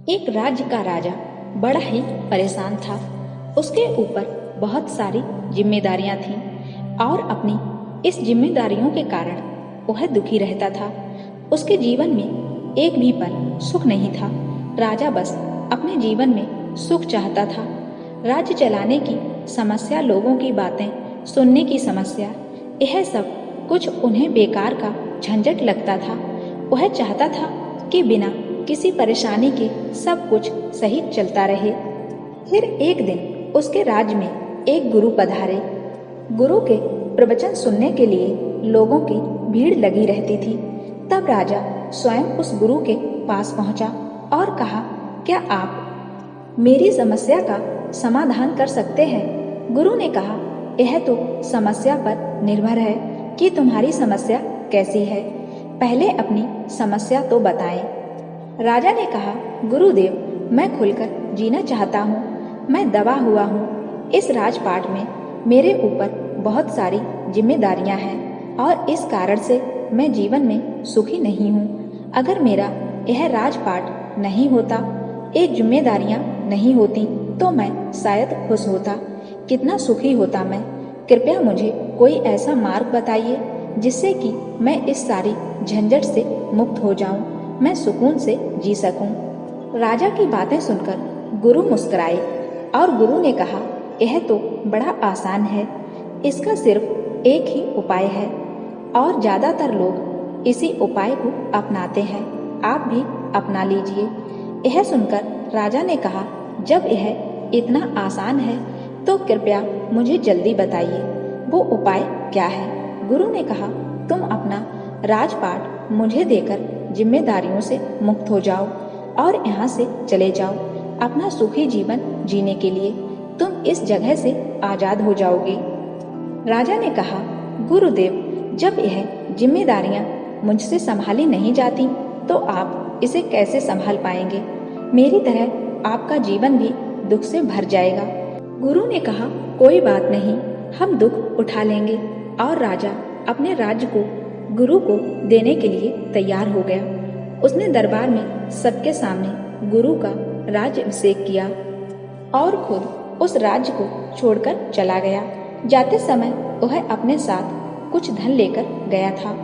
एक राज्य का राजा बड़ा ही परेशान था। उसके ऊपर बहुत सारी जिम्मेदारियां थीं और अपनी इस जिम्मेदारियों के कारण वह दुखी रहता था। उसके जीवन में एक भी पल सुख नहीं था। राजा बस अपने जीवन में सुख चाहता था। राज्य चलाने की समस्या, लोगों की बातें सुनने की समस्या, यह सब कुछ उन्हें बेकार का झंझट लगता था। वह चाहता था कि बिना किसी परेशानी के सब कुछ सही चलता रहे। फिर एक दिन उसके राज्य में एक गुरु पधारे। गुरु के प्रवचन सुनने के लिए लोगों की भीड़ लगी रहती थी। तब राजा स्वयं उस गुरु के पास पहुंचा और कहा, क्या आप मेरी समस्या का समाधान कर सकते हैं? गुरु ने कहा, यह तो समस्या पर निर्भर है कि तुम्हारी समस्या कैसी है। पहले अपनी समस्या तो बताएं। राजा ने कहा, गुरुदेव, मैं खुलकर जीना चाहता हूँ। मैं दबा हुआ हूँ। इस राजपाट में मेरे ऊपर बहुत सारी जिम्मेदारियां हैं और इस कारण से मैं जीवन में सुखी नहीं हूँ। अगर मेरा यह राजपाट नहीं होता, ये जिम्मेदारियां नहीं होती, तो मैं शायद खुश होता। कितना सुखी होता मैं। कृपया मुझे कोई ऐसा मार्ग बताइए जिससे कि मैं इस सारी झंझट से मुक्त हो जाऊं, मैं सुकून से जी सकूं। राजा की बातें सुनकर गुरु मुस्कुराए और गुरु ने कहा, यह तो बड़ा आसान है। इसका सिर्फ एक ही उपाय है और ज्यादातर लोग इसी उपाय को अपनाते हैं। आप भी अपना लीजिए। यह सुनकर राजा ने कहा, जब यह इतना आसान है तो कृपया मुझे जल्दी बताइए, वो उपाय क्या है? गुरु ने कहा, तुम अपना राजपाट मुझे देकर जिम्मेदारियों से मुक्त हो जाओ और यहाँ से चले जाओ। अपना सुखी जीवन जीने के लिए तुम इस जगह से आजाद हो जाओगे। राजा ने कहा, गुरुदेव, जब यह जिम्मेदारियां मुझसे संभाली नहीं जाती तो आप इसे कैसे संभाल पाएंगे? मेरी तरह आपका जीवन भी दुख से भर जाएगा। गुरु ने कहा, कोई बात नहीं, हम दुख उठा लेंगे। और राजा अपने राज्य को गुरु को देने के लिए तैयार हो गया। उसने दरबार में सबके सामने गुरु का राज्याभिषेक किया और खुद उस राज्य को छोड़कर चला गया। जाते समय वह अपने साथ कुछ धन लेकर गया था।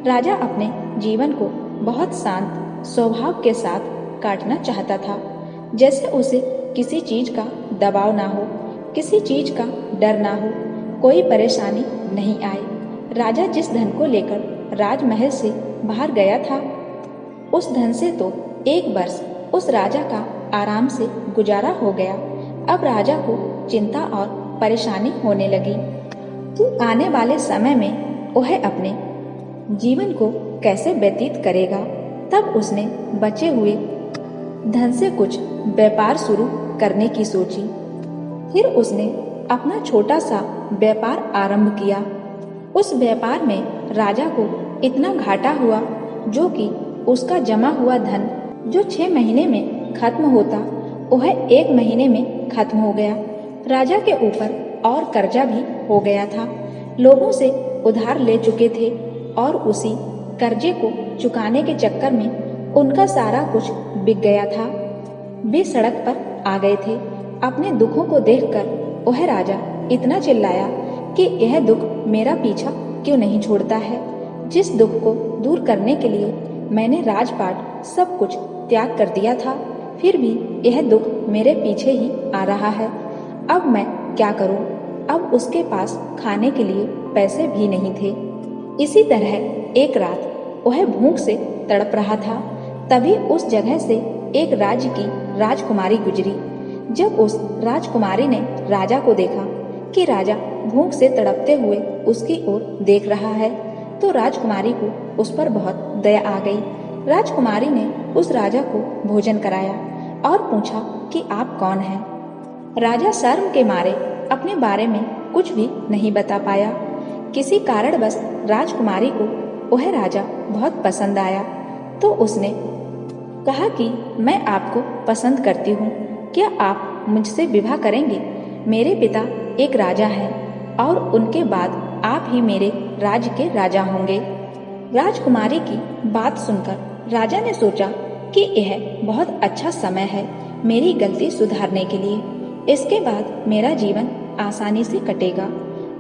राजा अपने जीवन को बहुत शांत स्वभाव के साथ काटना चाहता था, जैसे उसे किसी चीज का दबाव ना हो, किसी चीज का डर ना हो, कोई परेशानी नहीं आए। राजा जिस धन को लेकर राजमहल से बाहर गया था, उस धन से तो एक वर्ष उस राजा का आराम से गुजारा हो गया। अब राजा को चिंता और परेशानी होने लगी कि आने वाले समय में वह अपने जीवन को कैसे व्यतीत करेगा। तब उसने बचे हुए धन से कुछ व्यापार शुरू करने की सोची। फिर उसने अपना छोटा सा व्यापार आरंभ किया। उस व्यापार में राजा को इतना घाटा हुआ जो कि उसका जमा हुआ धन जो 6 महीने में खत्म होता, वह 1 महीने में खत्म हो गया। राजा के ऊपर और कर्जा भी हो गया था। लोगों से उधार ले चुके थे और उसी कर्जे को चुकाने के चक्कर में उनका सारा कुछ बिक गया था। वे सड़क पर आ गए थे। अपने दुखों को देखकर वह राजा इतना चिल्लाया कि यह दुख मेरा पीछा क्यों नहीं छोड़ता है। जिस दुख को दूर करने के लिए मैंने राजपाट सब कुछ त्याग कर दिया था, फिर भी यह दुख मेरे पीछे ही आ रहा है। अब मैं क्या करूं? अब उसके पास खाने के लिए पैसे भी नहीं थे। इसी तरह एक रात वह भूख से तड़प रहा था। तभी उस जगह से एक राज्य की राजकुमारी गुजरी। जब उस राजकुमारी ने राजा को देखा कि राजा भूख से तड़पते हुए उसकी ओर देख रहा है, तो राजकुमारी को उस पर बहुत दया आ गई। राजकुमारी ने उस राजा को भोजन कराया और पूछा कि आप कौन हैं? राजा शर्म के मारे अपने बारे में कुछ भी नहीं बता पाया। किसी कारणवश राजकुमारी को वह राजा बहुत पसंद आया, तो उसने कहा कि मैं आपको पसंद करती हूँ, क्या आप मुझसे विवाह करेंगे? मेरे पिता एक राजा हैं और उनके बाद आप ही मेरे राज्य के राजा होंगे। राजकुमारी की बात सुनकर राजा ने सोचा कि यह बहुत अच्छा समय है मेरी गलती सुधारने के लिए। इसके बाद मेरा जीवन आसानी से कटेगा,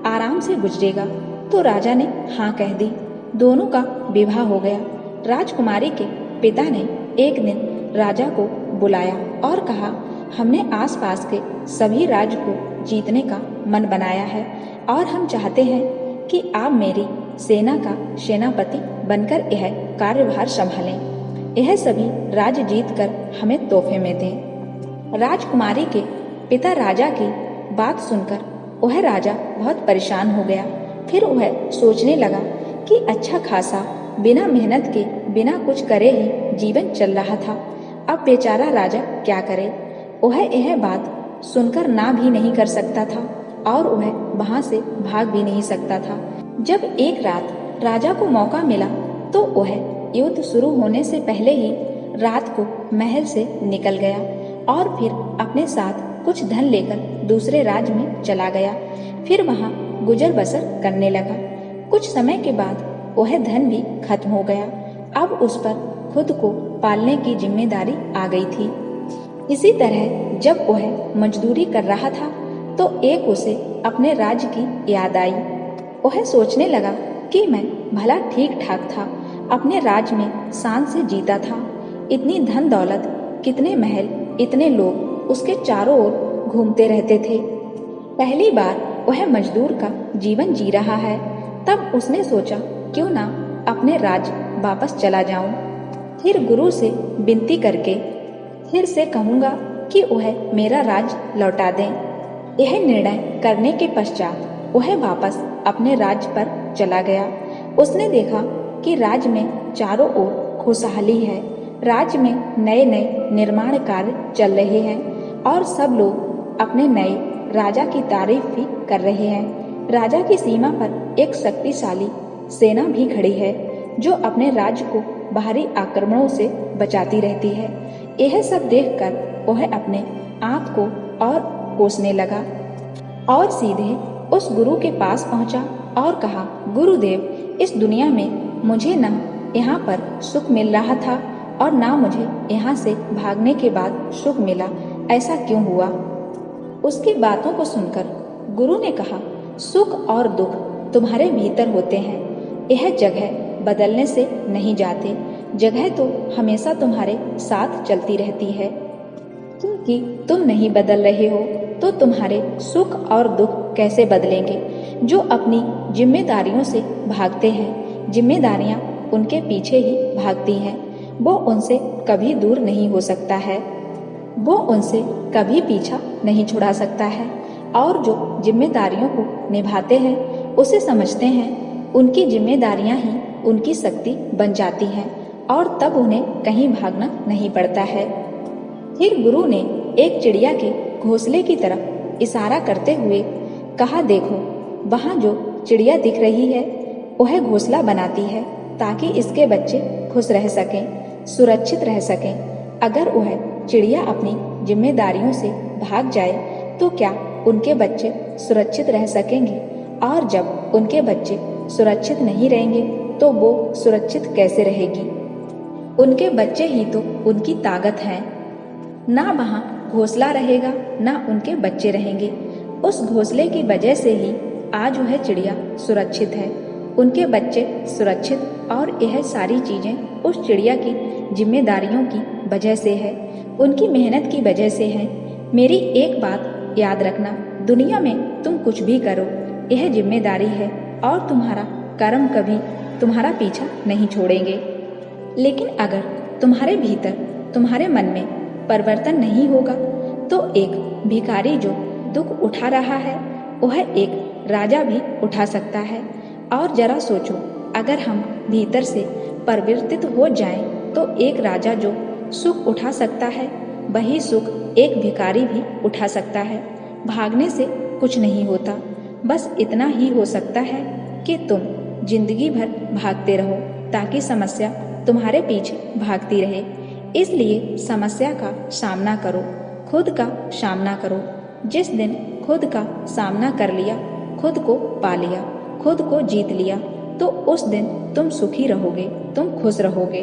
आराम से गुजरेगा। तो राजा ने हाँ कह दी। दोनों का विवाह हो गया। राजकुमारी के पिता ने एक दिन राजा को बुलाया और कहा, हमने आसपास के सभी राज्य को जीतने का मन बनाया है और हम चाहते हैं कि आप मेरी सेना का सेनापति बनकर यह कार्यभार संभालें। यह सभी राज्य जीतकर हमें तोहफे में दें। राजकुमारी के पिता राजा की बात सुनकर वह राजा बहुत परेशान हो गया। फिर वह सोचने लगा कि अच्छा खासा बिना मेहनत के, बिना कुछ करे ही जीवन चल रहा था। अब बेचारा राजा क्या करे। वह यह बात सुनकर ना भी नहीं कर सकता था और वह वहां से भाग भी नहीं सकता था। जब एक रात राजा को मौका मिला तो वह युद्ध शुरू होने से पहले ही रात को महल से निकल गया और फिर अपने साथ कुछ धन लेकर दूसरे राज्य में चला गया। फिर वहां गुजर बसर करने लगा। कुछ समय के बाद वह धन भी खत्म हो गया। अब उस पर खुद को पालने की जिम्मेदारी आ गई थी। इसी तरह जब वह मजदूरी कर रहा था तो एक उसे अपने राज्य की याद आई। वह सोचने लगा कि मैं भला ठीक ठाक था, अपने राज्य में शान से जीता था। इतनी धन दौलत, कितने महल, इतने लोग उसके चारों ओर घूमते रहते थे। पहली बार वह मजदूर का जीवन जी रहा है। तब उसने सोचा, क्यों ना अपने राज्य वापस चला जाऊं। फिर गुरु से विनती करके फिर से कहूंगा कि वह मेरा राज्य लौटा दें। यह निर्णय करने के पश्चात वह वापस अपने राज्य पर चला गया। उसने देखा कि राज्य में चारों ओर खुशहाली है। राज्य में नए नए निर्माण कार्य चल रहे हैं और सब लोग अपने नए राजा की तारीफ भी कर रहे हैं। राजा की सीमा पर एक शक्तिशाली सेना भी खड़ी है जो अपने राज्य को बाहरी आक्रमणों से बचाती रहती है। यह सब देखकर वह अपने आप को और कोसने लगा और सीधे उस गुरु के पास पहुंचा और कहा, गुरुदेव, इस दुनिया में मुझे न यहाँ पर सुख मिल रहा था और ना मुझे यहाँ से भागने के बाद सुख मिला। ऐसा क्यों हुआ? उसकी बातों को सुनकर गुरु ने कहा, सुख और दुख तुम्हारे भीतर होते हैं। यह जगह बदलने से नहीं जाते। जगह तो हमेशा तुम्हारे साथ चलती रहती है। क्योंकि तुम नहीं बदल रहे हो तो तुम्हारे सुख और दुख कैसे बदलेंगे? जो अपनी जिम्मेदारियों से भागते हैं, जिम्मेदारियां उनके पीछे ही भागती हैं। वो उनसे कभी दूर नहीं हो सकता है, वो उनसे कभी पीछा नहीं छुड़ा सकता है। और जो जिम्मेदारियों को निभाते हैं उसे समझते हैं उनकी जिम्मेदारियां ही उनकी शक्ति बन जाती हैं और तब उन्हें कहीं भागना नहीं पड़ता है। फिर गुरु ने एक चिड़िया के घोंसले की तरफ इशारा करते हुए कहा, देखो, वहाँ जो चिड़िया दिख रही है वह घोंसला बनाती है ताकि इसके बच्चे खुश रह सकें, सुरक्षित रह सकें। अगर वह चिड़िया अपनी जिम्मेदारियों से भाग जाए तो क्या उनके बच्चे सुरक्षित रह सकेंगे? और जब उनके बच्चे सुरक्षित नहीं रहेंगे तो वो सुरक्षित कैसे रहेगी? उनके बच्चे ही तो उनकी ताकत है। ना वहाँ घोंसला रहेगा ना उनके बच्चे रहेंगे। उस घोंसले की वजह से ही आज वह चिड़िया सुरक्षित है, उनके बच्चे सुरक्षित, और यह सारी चीजें उस चिड़िया की जिम्मेदारियों की वजह से है, उनकी मेहनत की वजह से है। मेरी एक बात याद रखना, दुनिया में तुम कुछ भी करो, यह जिम्मेदारी है और तुम्हारा कर्म कभी तुम्हारा पीछा नहीं छोड़ेंगे। लेकिन अगर तुम्हारे भीतर, तुम्हारे मन में परिवर्तन नहीं होगा तो एक भिखारी जो दुख उठा रहा है वह एक राजा भी उठा सकता है। और जरा सोचो, अगर हम भीतर से परिवर्तित हो जाएं तो एक राजा जो सुख उठा सकता है वही सुख एक भिखारी भी उठा सकता है। भागने से कुछ नहीं होता, बस इतना ही हो सकता है कि तुम जिंदगी भर भागते रहो ताकि समस्या तुम्हारे पीछे भागती रहे। इसलिए समस्या का सामना करो, खुद का सामना करो। जिस दिन खुद का सामना कर लिया, खुद को पा लिया, खुद को जीत लिया, तो उस दिन तुम सुखी रहोगे, तुम खुश रहोगे।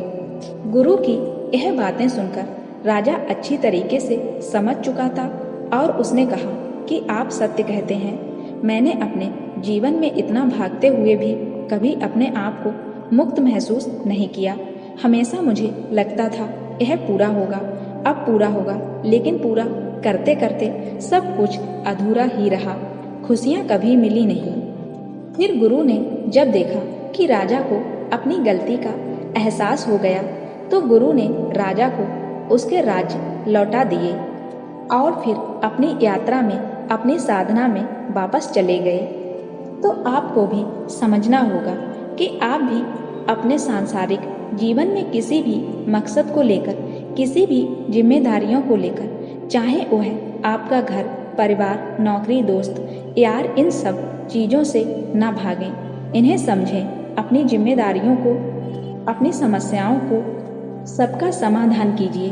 गुरु की यह बातें सुनकर राजा अच्छी तरीके से समझ चुका था और उसने कहा कि आप सत्य कहते हैं। मैंने अपने जीवन में इतना भागते हुए भी कभी अपने आप को मुक्त महसूस नहीं किया। हमेशा मुझे लगता था यह पूरा होगा, अब पूरा होगा, लेकिन पूरा करते करते सब कुछ अधूरा ही रहा। खुशियाँ कभी मिली नहीं। फिर गुरु ने जब देखा कि राजा को अपनी गलती का एहसास हो गया तो गुरु ने राजा को उसके राज्य लौटा दिए और फिर अपनी यात्रा में, अपनी साधना में वापस चले गए। तो आपको भी समझना होगा कि आप भी अपने सांसारिक जीवन में किसी भी मकसद को लेकर, किसी भी जिम्मेदारियों को लेकर, चाहे वह आपका घर, परिवार, नौकरी, दोस्त, यार, इन सब चीज़ों से ना भागें। इन्हें समझें, अपनी जिम्मेदारियों को, अपनी समस्याओं को, सबका समाधान कीजिए,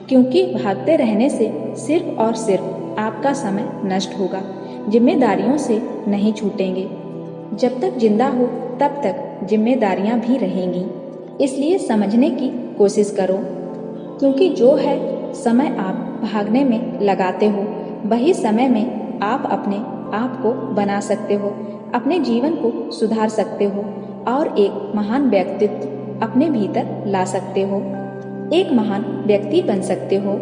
क्योंकि भागते रहने से सिर्फ और सिर्फ आपका समय नष्ट होगा। जिम्मेदारियों से नहीं छूटेंगे। जब तक जिंदा हो तब तक जिम्मेदारियां भी रहेंगी। इसलिए समझने की कोशिश करो, क्योंकि जो है समय आप भागने में लगाते हो, वही समय में आप अपने आप को बना सकते हो, अपने जीवन को सुधार सकते हो और एक महान व्यक्तित्व अपने भीतर ला सकते हो, एक महान व्यक्ति बन सकते हो।